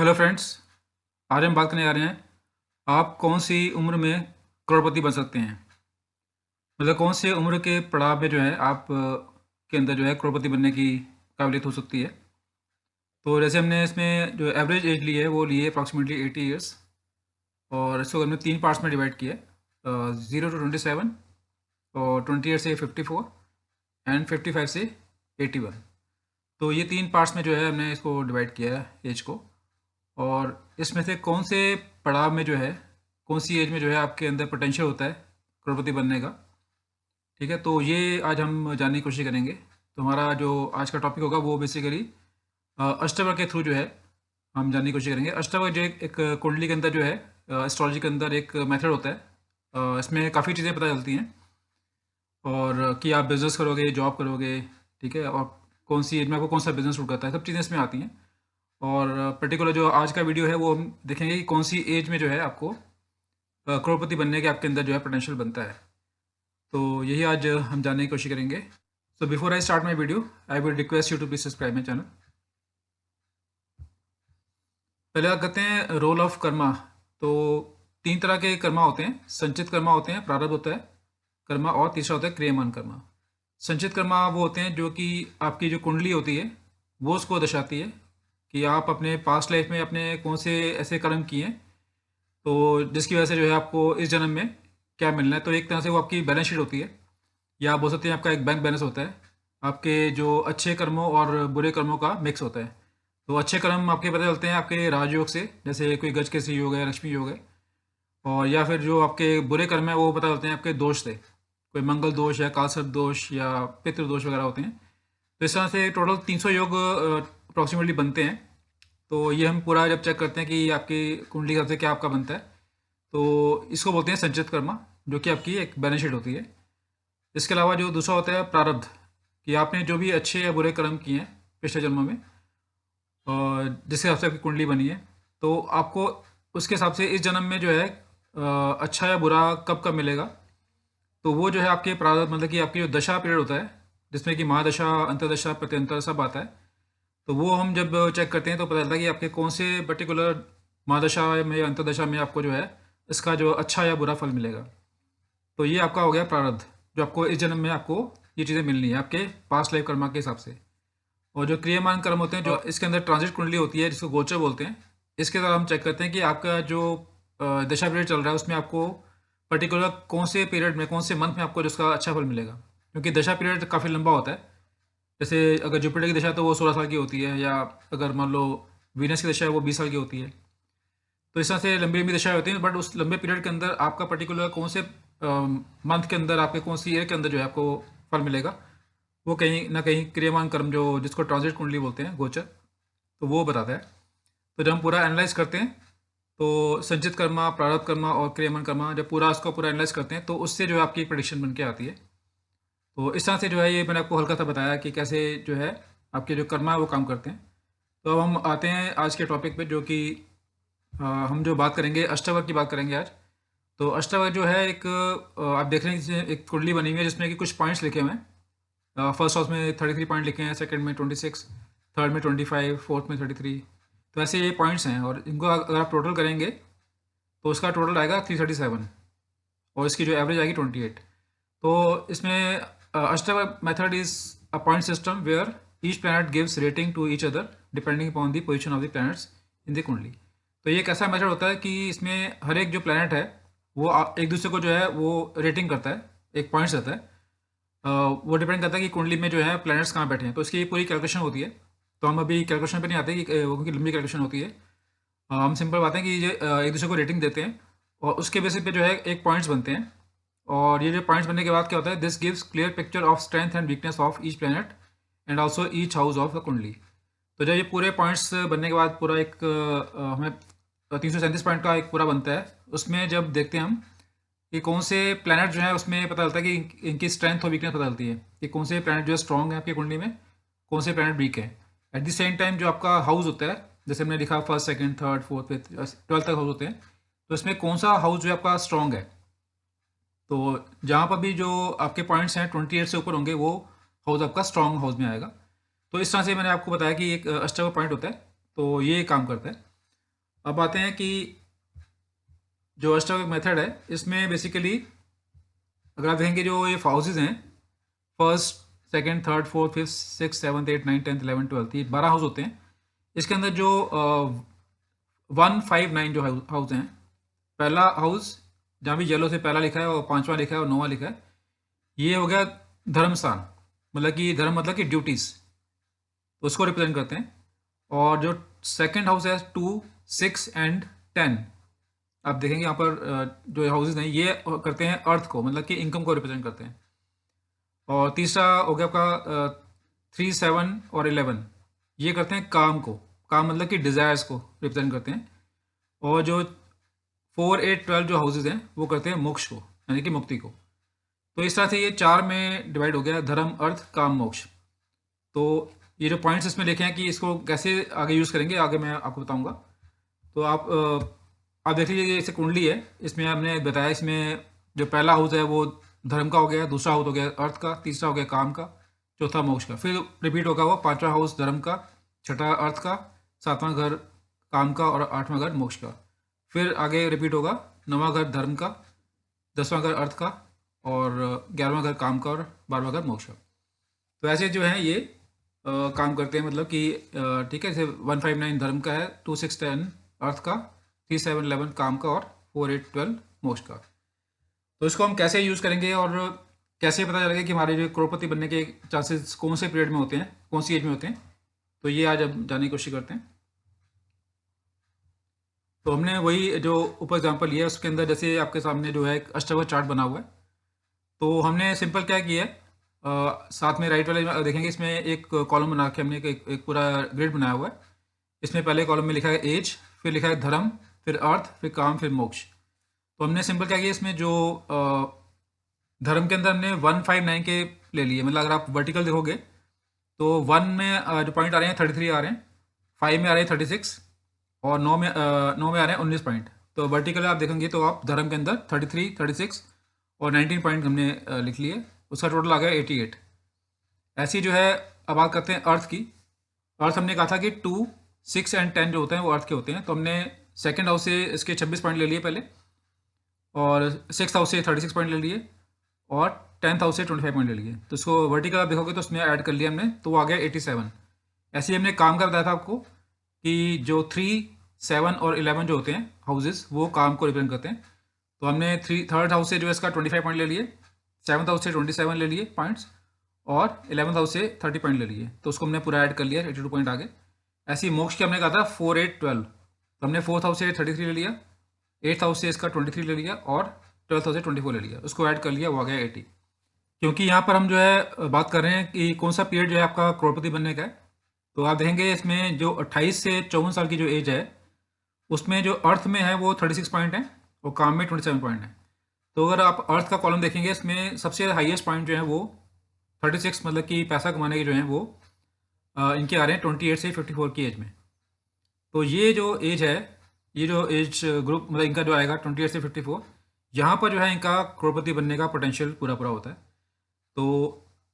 Hello friends. आज हम बात करने जा रहे हैं आप कौन सी उम्र में करोड़पति बन सकते हैं। मतलब कौन से उम्र के पड़ाव में जो है आप के अंदर जो है करोड़पति बनने की काबिलियत हो सकती है। तो जैसे हमने इसमें जो एवरेज एज ली है वो ली है अप्रॉक्सीमेटली 80 ईयर्स, और इसको हमने 3 पार्ट्स में डिवाइड किया है, 0 to 27 और 20 ईयर से 54 एंड 55 से 81। तो ये 3 पार्ट्स में जो है हमने इसको डिवाइड किया है एज को। और इसमें से कौन से पड़ाव में जो है, कौन सी एज में जो है आपके अंदर पोटेंशियल होता है करोड़पति बनने का। ठीक है, तो ये आज हम जानने की कोशिश करेंगे। तो हमारा जो आज का टॉपिक होगा वो बेसिकली अष्टवक्र के थ्रू जो है हम जानने की कोशिश करेंगे। अष्टवक्र जो एक कुंडली के अंदर जो है, एस्ट्रोलॉजी के अंदर एक मेथड होता है। इसमें काफ़ी चीज़ें पता चलती हैं, और कि आप बिज़नेस करोगे, जॉब करोगे, ठीक है, और कौन सी एज में आपको कौन सा बिज़नेस शुरू करता है, सब चीज़ें इसमें आती हैं। और पर्टिकुलर जो आज का वीडियो है वो हम देखेंगे कि कौन सी एज में जो है आपको करोड़पति बनने के आपके अंदर जो है पोटेंशियल बनता है। तो यही आज हम जानने की कोशिश करेंगे। So before I start my video, I will request you to please subscribe my channel. पहले बात करते हैं रोल ऑफ कर्मा। तो 3 तरह के कर्मा होते हैं, संचित कर्मा होते हैं, प्रारब्ध होता है कर्मा, और तीसरा होता है क्रियमान कर्मा। संचित कर्मा वो होते हैं जो कि आपकी जो कुंडली होती है वो उसको दर्शाती है कि आप अपने पास्ट लाइफ में अपने कौन से ऐसे कर्म किए हैं, तो जिसकी वजह से जो है आपको इस जन्म में क्या मिलना है। तो एक तरह से वो आपकी बैलेंस शीट होती है, या आप बोल सकते हैं आपका एक बैंक बैलेंस होता है। आपके जो अच्छे कर्मों और बुरे कर्मों का मिक्स होता है। तो अच्छे कर्म आपके पता चलते हैं आपके राजयोग से, जैसे कोई गज केसरी योग है, लक्ष्मी योग है। और या फिर जो आपके बुरे कर्म है वो पता चलते हैं आपके दोष से, कोई मंगल दोष या कालसर्प दोष या पितृ दोष वगैरह होते हैं। तो इस तरह से टोटल 300 योग अप्रॉक्सीमेटली बनते हैं। तो ये हम पूरा जब चेक करते हैं कि आपकी कुंडली से क्या आपका बनता है, तो इसको बोलते हैं संचित कर्मा, जो कि आपकी एक बैलेंस शीट होती है। इसके अलावा जो दूसरा होता है प्रारब्ध, कि आपने जो भी अच्छे या बुरे कर्म किए हैं पिछले जन्मों में, और जिसके हिसाब से आपकी कुंडली बनी है, तो आपको उसके हिसाब से इस जन्म में जो है अच्छा या बुरा कब कब मिलेगा। तो वो जो है आपके प्रारब्ध, मतलब कि आपकी जो दशा पीरियड होता है, जिसमें कि महादशा, अंतर्दशा, प्रत्यंतर सब आता है। तो वो हम जब चेक करते हैं तो पता चलता है कि आपके कौन से पर्टिकुलर महादशा में या अंतर्दशा में आपको जो है इसका जो अच्छा या बुरा फल मिलेगा। तो ये आपका हो गया प्रारब्ध, जो आपको इस जन्म में आपको ये चीज़ें मिलनी है आपके पास्ट लाइफ कर्मा के हिसाब से। और जो क्रियमान कर्म होते हैं, जो इसके अंदर ट्रांजिट कुंडली होती है जिसको गोचर बोलते हैं, इसके द्वारा हम चेक करते हैं कि आपका जो दशा पीरियड चल रहा है उसमें आपको पर्टिकुलर कौन से पीरियड में, कौन से मंथ में आपको जिसका अच्छा फल मिलेगा। क्योंकि दशा पीरियड काफ़ी लंबा होता है। जैसे अगर जुपिटर की दशा है तो वो 16 साल की होती है, या अगर मान लो वीनस की दशा है वो 20 साल की होती है। तो इस तरह से लंबी लंबी दशाएं होती हैं, बट उस लंबे पीरियड के अंदर आपका पर्टिकुलर कौन से मंथ के अंदर, आपके कौन सी ईयर के अंदर जो है आपको फल मिलेगा, वो कहीं ना कहीं क्रियमान कर्म, जो जिसको ट्रांजिट कुंडली बोलते हैं, गोचर, तो वो बताता है। तो जब हम पूरा एनालाइज करते हैं, तो संचित कर्मा, प्रारब्ध कर्मा और क्रियमान कर्मा, जब पूरा उसको पूरा एनालाइज करते हैं तो उससे जो है आपकी एक प्रेडिक्शन बन के आती है। तो इस तरह से जो है ये मैंने आपको हल्का सा बताया कि कैसे जो है आपके जो कर्मा है वो काम करते हैं। तो अब हम आते हैं आज के टॉपिक पे, जो कि हम जो बात करेंगे अष्टवक्र की बात करेंगे आज। तो अष्टवक्र जो है एक आप देख रहे हैं कि एक कुंडली बनी हुई है जिसमें कि कुछ पॉइंट्स लिखे हुए हैं। फर्स्ट हाउस में 33 पॉइंट लिखे हैं, सेकंड में 26, थर्ड में 25, फोर्थ में 33। तो ऐसे ये पॉइंट्स हैं, और इनको अगर आप टोटल करेंगे तो उसका टोटल आएगा 337, और इसकी जो एवरेज आएगी 28। तो इसमें Ashtavakra method is a point system where each planet gives rating to each other depending upon the position of the planets in the kundli. तो ये एक ऐसा मेथड होता है कि इसमें हर एक जो प्लैनेट है वो एक दूसरे को जो है वो रेटिंग करता है, एक पॉइंट्स रहता है। वो डिपेंड करता है कि कुंडली में जो है प्लैनेट्स कहाँ बैठे हैं, तो इसकी पूरी कैलकुलेशन होती है। तो हम अभी कैलकुलेशन पे नहीं आते कि वो, क्योंकि लंबी कैलकुलेशन होती है। हम सिंपल बात है कि ये एक दूसरे को रेटिंग देते हैं, और उसके बेसिस पे जो है एक पॉइंट्स बनते हैं। और ये जो पॉइंट्स बनने के बाद क्या होता है, this gives clear picture of strength and weakness of each planet and also each house of the kundli. तो जब ये पूरे पॉइंट्स बनने के बाद पूरा एक हमें 337 पॉइंट का एक पूरा बनता है, उसमें जब देखते हैं हम कि कौन से प्लैनेट जो है, उसमें पता चलता है कि इनकी स्ट्रेंथ और वीकनेस पता चलती है कि कौन से प्लैनेट जो है स्ट्रॉन्ग है आपकी कुंडली में, कौन से प्लैनेट वीक है। एट द सेम टाइम जो आपका हाउस होता है, जैसे हमने लिखा first, second, third, fourth, fifth, 12 तक हाउस होते हैं, तो इसमें कौन सा हाउस जो है आपका स्ट्रॉन्ग है। तो जहाँ पर भी जो आपके पॉइंट्स हैं 28 से ऊपर होंगे, वो हाउस आपका स्ट्रॉन्ग हाउस में आएगा। तो इस तरह से मैंने आपको बताया कि एक अष्टवक्र पॉइंट होता है, तो ये काम करता है। अब आते हैं कि जो अष्टवक्र मेथड है इसमें बेसिकली अगर आप देखेंगे जो ये हाउसेज हैं, first second third fourth fifth six seventh eight nine tenth 11 12 ये 12 हाउस होते हैं। इसके अंदर जो 159 जो हाउस हैं, पहला हाउस जहाँ भी येलो से पहला लिखा है और पांचवा लिखा है और नौवां लिखा है, ये हो गया धर्म स्थान, मतलब कि धर्म मतलब कि ड्यूटीज, तो उसको रिप्रेजेंट करते हैं। और जो सेकंड हाउस है 2 6 एंड 10, आप देखेंगे यहाँ पर जो हाउसेज हैं ये करते हैं अर्थ को, मतलब कि इनकम को रिप्रेजेंट करते हैं। और तीसरा हो गया आपका 3 7 और 11, ये करते हैं काम को, काम मतलब कि डिज़ायर्स को रिप्रेजेंट करते हैं। और जो 4 8 12 जो हाउसेज हैं वो करते हैं मोक्ष को, यानी कि मुक्ति को। तो इस तरह से ये 4 में डिवाइड हो गया, धर्म अर्थ काम मोक्ष। तो ये जो पॉइंट्स इसमें लिखे हैं कि इसको कैसे आगे यूज़ करेंगे, आगे मैं आपको बताऊंगा। तो आप देख लीजिए, जैसे कुंडली है, इसमें हमने बताया, इसमें जो पहला हाउस है वो धर्म का हो गया, दूसरा हाउस हो गया अर्थ का, तीसरा हो गया काम का, चौथा मोक्ष का। फिर रिपीट होगा वो पांचवा हाउस धर्म का, छठा अर्थ का, सातवां घर काम का और आठवां घर मोक्ष का। फिर आगे रिपीट होगा नौवां घर धर्म का, 10वां घर अर्थ का और 11वां घर काम का और 12वां घर मोक्ष का। तो ऐसे जो है ये काम करते हैं, मतलब कि ठीक है। जैसे 159 धर्म का है, 2 6 10 अर्थ का, 3 7 11 काम का और 4 8 12 मोक्ष का। तो इसको हम कैसे यूज़ करेंगे और कैसे पता चलेगा कि हमारे जो करोड़पति बनने के चांसेस कौन से पीरियड में होते हैं, कौन सी एज में होते हैं, तो ये आज अब जानने की कोशिश करते हैं। तो हमने वही जो ऊपर एग्जाम्पल लिया है उसके अंदर जैसे आपके सामने जो है एक अष्टवक्र चार्ट बना हुआ है। तो हमने सिंपल क्या किया है, साथ में राइट वाले में देखेंगे, इसमें एक कॉलम बना के हमने एक पूरा ग्रिड बनाया हुआ है। इसमें पहले कॉलम में लिखा है एज, फिर लिखा है धर्म, फिर अर्थ, फिर काम, फिर मोक्ष। तो हमने सिंपल क्या किया, इसमें जो धर्म के अंदर हमने 159 के ले लिए, मतलब अगर आप वर्टिकल देखोगे तो 1 में जो पॉइंट आ रहे हैं 33 आ रहे हैं, 5 में आ रहे हैं 36 और 9 में आ रहे हैं 19 पॉइंट। तो वर्टिकल आप देखेंगे तो आप धर्म के अंदर 33 36 और 19 पॉइंट हमने लिख लिए, उसका टोटल आ गया 88। ऐसी जो है अब बात करते हैं अर्थ की। अर्थ हमने कहा था कि 2 6 एंड 10 जो होते हैं वो अर्थ के होते हैं। तो हमने सेकेंड हाउस से इसके 26 पॉइंट ले लिए पहले, और सिक्स हाउस से 36 पॉइंट ले लिए, और 10th हाउस से 25 पॉइंट ले लिए। तो इसको वर्टिकल आप देखोगे तो उसमें ऐड कर लिया हमने, तो वो आ गया 87। ऐसे ही हमने काम का बताया था आपको कि जो 3 7 और 11 जो होते हैं हाउसेज वो काम को रिप्रेजेंट करते हैं। तो हमने थर्ड हाउस से जो है इसका 25 पॉइंट ले लिए, 7th हाउस से 27 ले लिए पॉइंट्स, और 11th हाउस से 30 पॉइंट ले लिए। तो उसको हमने पूरा ऐड कर लिया, 82 पॉइंट आ गए। ऐसे ही मोक्ष की हमने कहा था 4 8 12, तो हमने 4th हाउस से 33 ले लिया, 8th हाउस से इसका 23 ले लिया और 12th हाउस से 24 ले लिया, उसको ऐड कर लिया, वो आ गया 80। क्योंकि यहाँ पर हम जो है बात कर रहे हैं कि कौन सा पीरियड जो है आपका करोड़पति बनने का है। तो आप देखेंगे इसमें जो 28 से 54 साल की जो एज है उसमें जो अर्थ में है वो 36 पॉइंट है और काम में 27 पॉइंट है। तो अगर आप अर्थ का कॉलम देखेंगे इसमें सबसे हाईएस्ट पॉइंट जो है वो 36, मतलब कि पैसा कमाने के जो हैं वो इनके आ रहे हैं 28 से 54 की एज में। तो ये जो एज है, ये जो एज ग्रुप मतलब इनका जो आएगा 28 से 54, यहाँ पर जो है इनका करोड़पति बनने का पोटेंशियल पूरा पूरा होता है। तो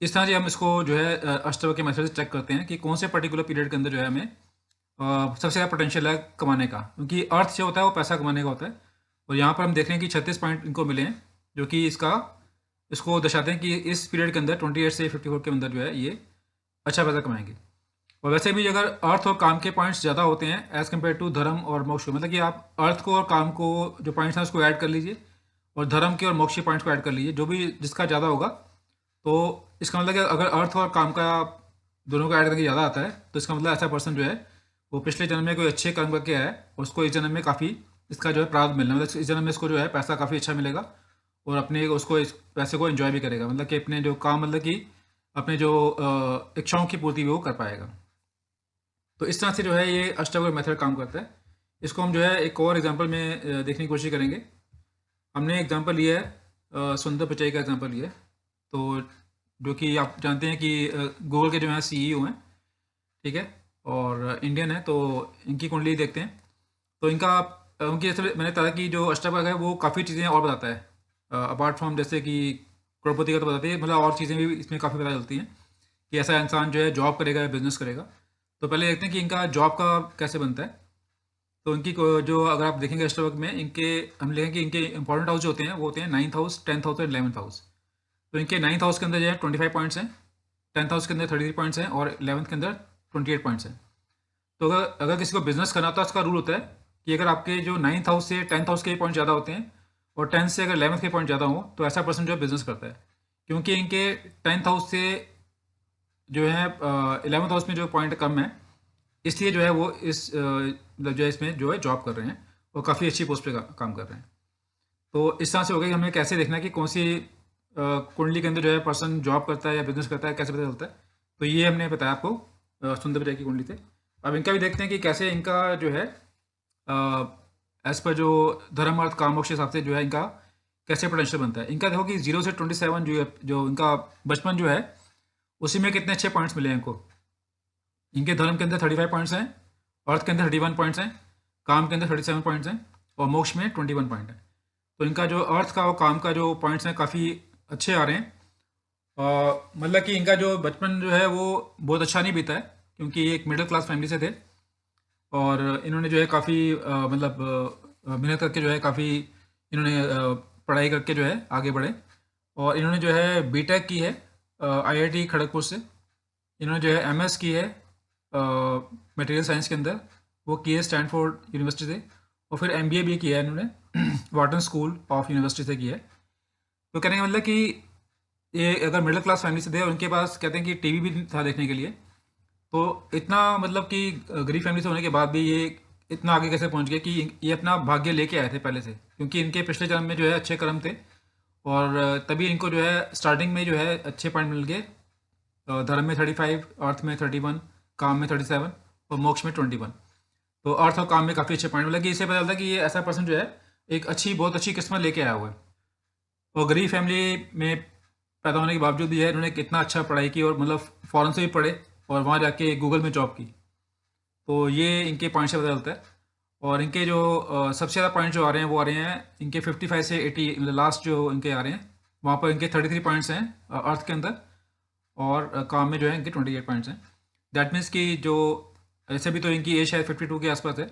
इस तरह से हम इसको जो है अष्टवक्र के मेथड से चेक करते हैं कि कौन से पर्टिकुलर पीरियड के अंदर जो है हमें सबसे ज़्यादा पोटेंशियल है कमाने का, क्योंकि अर्थ जो होता है वो पैसा कमाने का होता है। और यहाँ पर हम देख रहे हैं कि 36 पॉइंट इनको मिले हैं, जो कि इसको दर्शाते हैं कि इस पीरियड के अंदर 28 से 54 के अंदर जो है ये अच्छा पैसा कमाएंगे। और वैसे भी अगर अर्थ और काम के पॉइंट्स ज़्यादा होते हैं एज़ कम्पेयर टू धर्म और मोक्ष, मतलब कि आप अर्थ को और काम को जो पॉइंट्स हैं उसको ऐड कर लीजिए और धर्म के और मोक्ष के पॉइंट्स को ऐड कर लीजिए, जो भी जिसका ज़्यादा होगा। तो इसका मतलब कि अगर अर्थ और काम का दोनों का ऐड करके ज़्यादा आता है तो इसका मतलब ऐसा पर्सन जो है वो पिछले जन्म में कोई अच्छे कर्म करके आया है, उसको इस जन्म में काफ़ी इसका जो है प्राप्त मिलना, मतलब इस जन्म में इसको जो है पैसा काफ़ी अच्छा मिलेगा और अपने उसको इस पैसे को एंजॉय भी करेगा, मतलब कि अपने जो काम मतलब कि अपने जो इच्छाओं की पूर्ति भी वो कर पाएगा। तो इस तरह से जो है ये अष्टवक्र मेथड काम करता है। इसको हम जो है एक और एग्जांपल में देखने की कोशिश करेंगे। हमने एग्जांपल लिया है सुंदर पिचाई का एग्जांपल लिया है। तो जो कि आप जानते हैं कि गूगल के जो हैं सीईओ हैं, ठीक है, और इंडियन है। तो इनकी कुंडली देखते हैं। तो उनकी जैसे मैंने बताया कि जो अष्टवक्र है वो काफ़ी चीज़ें और बताता है अपार्ट फ्रॉम जैसे कि करोड़पति का तो बताती है, मतलब और चीज़ें भी इसमें काफ़ी पता चलती हैं कि ऐसा इंसान जो है जॉब करेगा या बिजनेस करेगा। तो पहले देखते हैं कि इनका जॉब का कैसे बनता है। तो इनकी जो अगर आप देखेंगे अष्टवक्र में इनके, हम लेंगे कि इनके इंपॉर्टेंट हाउस जो होते हैं वो होते हैं 9th हाउस, 10th हाउस और 11th हाउस। तो इनके 9th हाउस के अंदर जो है 25 पॉइंट्स हैं, 10th हाउस के अंदर 33 पॉइंट्स हैं और 11th के अंदर 28 पॉइंट्स हैं। तो अगर अगर किसी को बिजनेस करना होता है, उसका रूल होता है कि अगर आपके जो 9th हाउस से 10th हाउस के पॉइंट ज़्यादा होते हैं और 10th से अगर 11th के पॉइंट ज़्यादा हो तो ऐसा पर्सन जो है बिजनेस करता है। क्योंकि इनके 10th हाउस से जो है 11th हाउस में जो पॉइंट कम है, इसलिए जो है वो इस मतलब जो है इसमें जो है जॉब कर रहे हैं और काफ़ी अच्छी पोस्ट पे काम कर रहे हैं। तो इस तरह से हो गया कि हमें कैसे देखना है कि कौन सी कुंडली के अंदर जो है पर्सन जॉब करता है या बिजनेस करता है, कैसे पता चलता है। तो ये हमने बताया आपको सुंदर पिचाई की कुंडली से। अब इनका भी देखते हैं कि कैसे इनका जो है एज पर जो धर्म अर्थ काम मोक्ष के हिसाब से जो है इनका कैसे पोटेंशियल बनता है। इनका देखो कि 0 से 27 जो इनका बचपन जो है उसी में कितने अच्छे पॉइंट्स मिले हैं इनको। इनके धर्म के अंदर 35 पॉइंट्स हैं, अर्थ के अंदर 31 पॉइंट्स हैं, काम के अंदर 37 पॉइंट्स हैं और मोक्ष में 21 पॉइंट है। तो इनका जो अर्थ का और काम का जो पॉइंट्स हैं काफ़ी अच्छे आ रहे हैं। मतलब कि इनका जो बचपन जो है वो बहुत अच्छा नहीं बीता है, क्योंकि ये एक मिडिल क्लास फैमिली से थे और इन्होंने जो है काफ़ी मतलब मेहनत करके जो है काफ़ी इन्होंने पढ़ाई करके जो है आगे बढ़े और इन्होंने जो है बीटेक की है आईआईटी खड़गपुर से। इन्होंने जो है एमएस की है मटेरियल साइंस के अंदर, वो की है स्टैनफोर्ड यूनिवर्सिटी से। और फिर एमबीए भी किया है इन्होंने वाटन स्कूल ऑफ यूनिवर्सिटी से किया है। तो कहने का मतलब कि ये अगर मिडिल क्लास फैमिली से थे और उनके पास कहते हैं कि टीवी भी था देखने के लिए, तो इतना मतलब कि गरीब फैमिली से होने के बाद भी ये इतना आगे कैसे पहुंच गए कि ये अपना भाग्य लेके आए थे पहले से, क्योंकि इनके पिछले जन्म में जो है अच्छे कर्म थे और तभी इनको जो है स्टार्टिंग में जो है अच्छे पॉइंट मिल गए। धर्म में 35, अर्थ में 31, काम में 37 और मोक्ष में 21। तो अर्थ और काम में काफ़ी अच्छे पॉइंट मिला कि इससे पता चलता है कि ये ऐसा पर्सन जो है एक बहुत अच्छी किस्मत लेके आया हुआ है। और गरीब फैमिली में पैदा होने के बावजूद भी है इन्होंने कितना अच्छा पढ़ाई की और मतलब फ़ॉरेन से भी पढ़े और वहाँ जाके गूगल में जॉब की। तो ये इनके पॉइंट से पता चलता है। और इनके जो सबसे ज़्यादा पॉइंट जो आ रहे हैं वो आ रहे हैं इनके 55 से 80, मतलब लास्ट जो इनके आ रहे हैं वहाँ पर इनके 33 पॉइंट्स हैं अर्थ के अंदर और काम में जो है इनके 28 पॉइंट्स हैं। दैट मीन्स कि जो ऐसे भी तो इनकी एज शायद 52 के आसपास है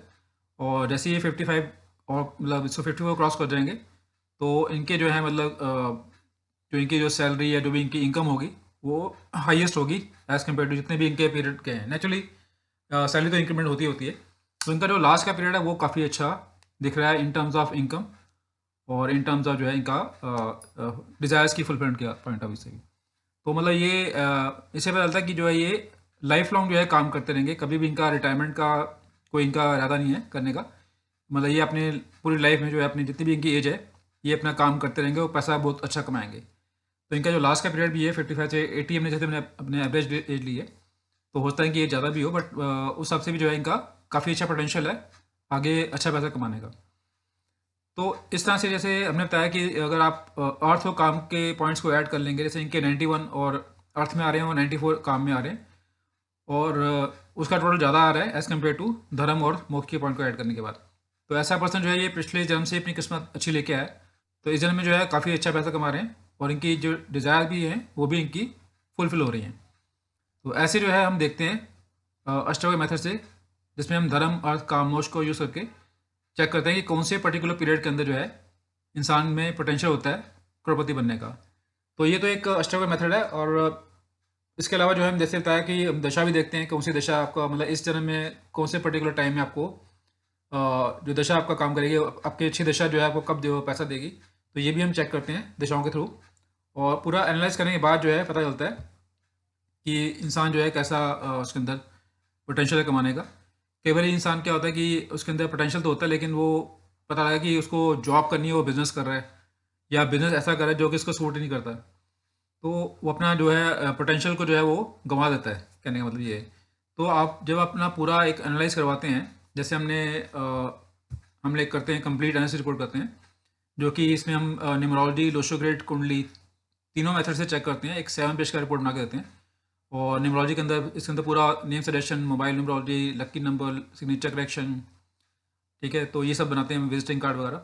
और जैसे ये 55 और मतलब इसको 54 क्रॉस कर जाएंगे तो इनके जो है मतलब जो इनकी जो सैलरी या जो भी इनकी इनकम होगी वो हाईएस्ट होगी एज़ कम्पेयर टू जितने भी इनके पीरियड के हैं। नेचुरली सैलरी तो इंक्रीमेंट होती है। तो इनका जो लास्ट का पीरियड है वो काफ़ी अच्छा दिख रहा है इन टर्म्स ऑफ इनकम और इन टर्म्स ऑफ जो है इनका डिज़ायर्स की फुलफिलमेंट के पॉइंट ऑफ व्यू से भी। तो मतलब ये इससे पता चलता है कि जो है ये लाइफ लॉन्ग जो है काम करते रहेंगे, कभी भी इनका रिटायरमेंट का कोई इनका इरादा नहीं है करने का। मतलब ये अपने पूरी लाइफ में जो है अपनी जितनी भी इनकी एज है ये अपना काम करते रहेंगे और पैसा बहुत अच्छा कमाएंगे। तो इनका जो लास्ट का पीरियड भी है 55 से 80, हमने जैसे हमने अपने एवरेज एज ली है, तो होता है कि ये ज़्यादा भी हो बट उस हिसाब से भी जो है इनका काफ़ी अच्छा पोटेंशियल है आगे अच्छा पैसा कमाने का। तो इस तरह से जैसे हमने बताया कि अगर आप अर्थ और काम के पॉइंट्स को ऐड कर लेंगे, जैसे इनके 91 और अर्थ में आ रहे हैं और 94 काम में आ रहे हैं और उसका टोटल ज़्यादा आ रहा है एज़ कम्पेयर टू धर्म और मोक्ष के पॉइंट को ऐड करने के बाद। तो ऐसा पर्सन जो है ये पिछले जन्म से अपनी किस्मत अच्छी लेके आया है, तो इस जन्म में जो है काफ़ी अच्छा पैसा कमा रहे हैं और इनकी जो डिज़ायर भी हैं वो भी इनकी फुलफिल हो रही हैं। तो ऐसे जो है हम देखते हैं अष्टवक्र मेथड से, जिसमें हम धर्म अर्थ काम मोक्ष को यूज़ करके चेक करते हैं कि कौन से पर्टिकुलर पीरियड के अंदर जो है इंसान में पोटेंशियल होता है करोड़पति बनने का। तो ये तो एक अष्टवक्र मेथड है। और इसके अलावा जो है हम जैसे बताया कि हम दशा भी देखते हैं, कौन सी दशा आपका मतलब इस जन्म में कौन से पर्टिकुलर टाइम में आपको जो दशा आपका काम करेगी, आपकी अच्छी दशा जो है आपको कब पैसा देगी। तो ये भी हम चेक करते हैं दशाओं के थ्रू और पूरा एनालाइज करने के बाद जो है पता चलता है कि इंसान जो है कैसा उसके अंदर पोटेंशियल है कमाने का। कई बार इंसान क्या होता है कि उसके अंदर पोटेंशियल तो होता है लेकिन वो पता लगा कि उसको जॉब करनी है, वो बिज़नेस कर रहा है या बिज़नेस ऐसा कर रहा है जो कि उसको सूट ही नहीं करता, तो वो अपना जो है पोटेंशियल को जो है वो गंवा देता है। कहने का मतलब ये है। तो आप जब अपना पूरा एक एनालाइज करवाते हैं, जैसे हम लोग करते हैं कंप्लीट एनालिसिस रिपोर्ट करते हैं, जो कि इसमें हम न्यूमरोलॉजी, लोशोग्रेड, कुंडली तीनों मेथड से चेक करते हैं, एक 7 पेज का रिपोर्ट बना के देते हैं। और न्यूमरोलॉजी के अंदर इसके अंदर पूरा नेम सजेशन, मोबाइल न्यूमरोलॉजी, लक्की नंबर, सिग्नेचर करेक्शन, ठीक है, तो ये सब बनाते हैं, विजिटिंग कार्ड वगैरह।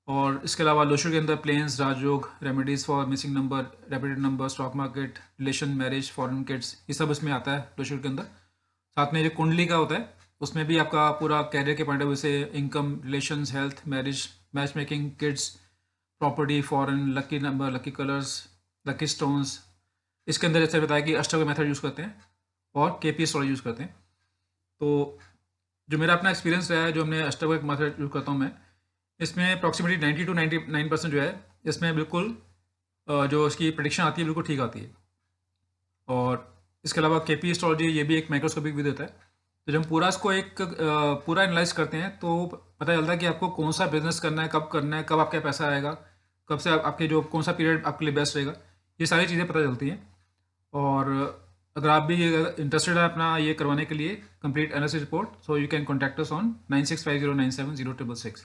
और इसके अलावा लोशो के अंदर planes, Rajyog, remedies for missing number, repeated number, stock market, relation, marriage, foreign kids, ये सब इसमें आता है लोशो के अंदर। साथ में जो कुंडली का होता है उसमें भी आपका पूरा कैरियर के पॉइंट ऑफ व्यू से income, relations, health, marriage, match making, kids, property, foreign, lucky number, lucky colours, lucky stones. इसके अंदर जैसे बताया कि अष्टक मेथड यूज़ करते हैं और केपी एस्ट्रोलॉजी यूज़ करते हैं। तो जो मेरा अपना एक्सपीरियंस रहा है, जो हमने अष्टक मेथड यूज़ करता हूँ मैं, इसमें अप्रॉक्सीमेटली 90 to 99% जो है इसमें बिल्कुल जो इसकी प्रेडिक्शन आती है बिल्कुल ठीक आती है। और इसके अलावा केपी एस्ट्रोलॉजी ये भी एक माइक्रोस्कोपिक विधि होता है। तो जब हम पूरा इसको एक पूरा एनालाइज करते हैं तो पता चलता है कि आपको कौन सा बिजनेस करना है, कब आपका पैसा आएगा, कब से आपके जो कौन सा पीरियड आपके लिए बेस्ट रहेगा, ये सारी चीज़ें पता चलती हैं। और अगर आप भी इंटरेस्टेड है अपना ये करवाने के लिए complete analysis report, so you can contact us on 9650970666।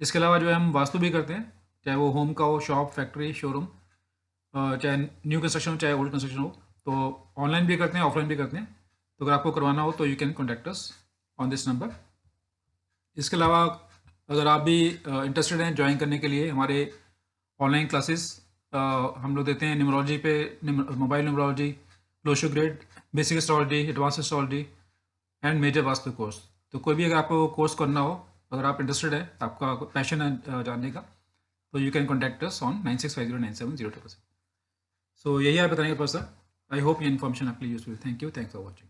इसके अलावा जो है हम वास्तु भी करते हैं, चाहे वो होम का हो, शॉप, फैक्ट्री, शोरूम, चाहे न्यू कंस्ट्रक्शन हो चाहे ओल्ड कंस्ट्रक्शन हो। तो ऑनलाइन भी करते हैं, ऑफलाइन भी करते हैं। तो अगर आपको करवाना हो तो you can contact us on this number. इसके अलावा अगर आप भी इंटरेस्टेड हैं ज्वाइन करने के लिए हमारे ऑनलाइन क्लासेस हम लोग देते हैं न्यूमरोलॉजी पे, mobile numerology, Lo Shu grade, basic astrology, advance astrology and major vastu course. तो कोई भी अगर आपको कोर्स करना हो, अगर आप इंटरेस्टेड है, आपका पैशन है जानने का, तो you can contact us on 9650970666। सो यही आप बताने का पर्सन। आई होप ये इन्फॉर्मेशन आपके लिए useful. Thank you, thanks for watching.